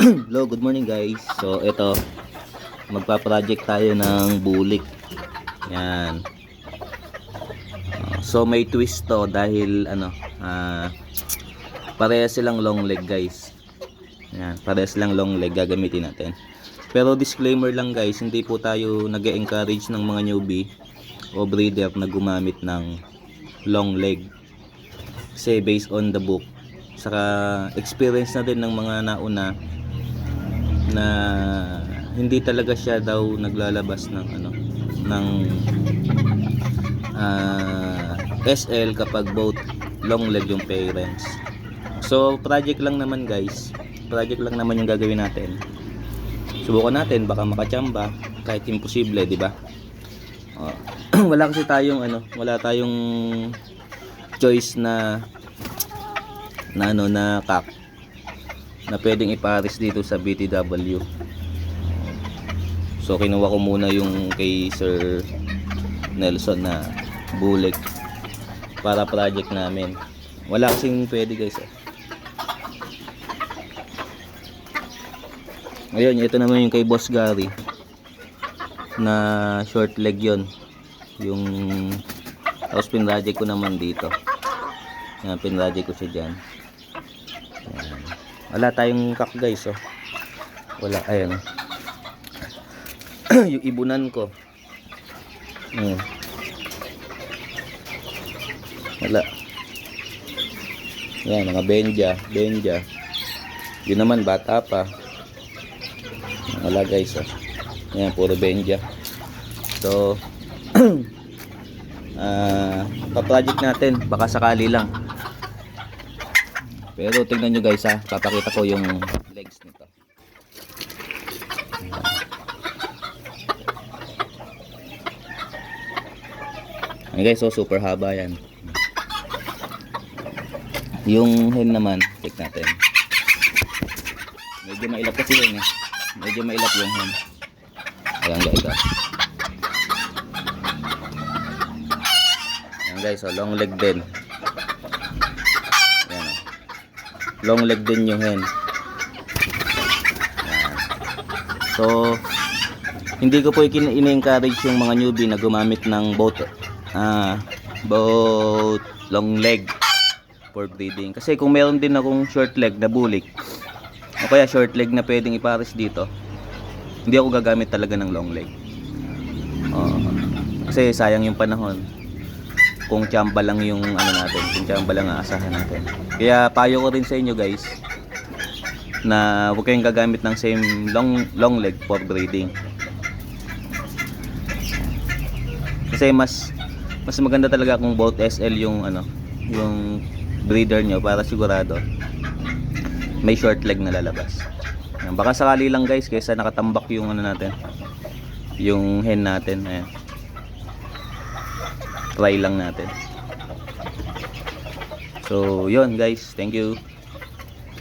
Hello, good morning guys. So ito, magpa-project tayo ng bulik. Yan. So may twist to dahil parehas silang long leg guys. Yan, parehas silang long leg gagamitin natin. Pero disclaimer lang guys, hindi po tayo nag-encourage ng mga newbie o breeder na gumamit ng long leg. Kasi based on the book, saka experience na din ng mga nauna na hindi talaga siya daw naglalabas ng SL kapag both long leg yung parents. So project lang naman guys, project lang naman yung gagawin natin. Subukan natin, baka makachamba kahit imposible, di ba? Wala kasi tayong wala tayong choice na kak na pwedeng ipares dito sa BTW. So kinuha ko muna yung kay Sir Nelson na bulik para project namin. Wala kasing pwede guys. Ngayon, ito naman yung kay Boss Gary na short leg yon. Yung tapos pinroject ko naman dito. Yan, pinroject ko siya dyan. Yan. Wala tayong kak guys, oh. Wala, ayan. Yung ibunan ko. Wala. Yan, mga benja. Yun naman, bata pa. Wala guys, oh. Yan, puro benja. So, pa-project natin, baka sakali lang. Pero tingnan nyo guys, papakita ko yung legs nito. Ayan guys, so super haba yan. Yung hen naman, check natin. Medyo mailap kasi yun eh. Medyo mailap yung hen. Ayan guys, ayan guys, so long leg din. Ayan, long leg din yung hen. Ayan. So hindi ko po ini-encourage yung mga newbie na gumamit ng both long leg for breeding. Kasi kung meron din akong short leg na bulik o kaya short leg na pwedeng ipares dito, hindi ako gagamit talaga ng long leg. Kasi sayang yung panahon kung tsamba lang yung natin, kung tsamba lang ang asahan natin. Kaya payo ko rin sa inyo guys na huwag kayong gagamit ng same long leg for breeding. Kasi mas maganda talaga kung both SL yung yung breeder nyo para sigurado may short leg na lalabas. Baka sakali lang guys kaysa nakatambak yung natin, yung hen natin. Ayan, try lang natin. So yun guys, thank you.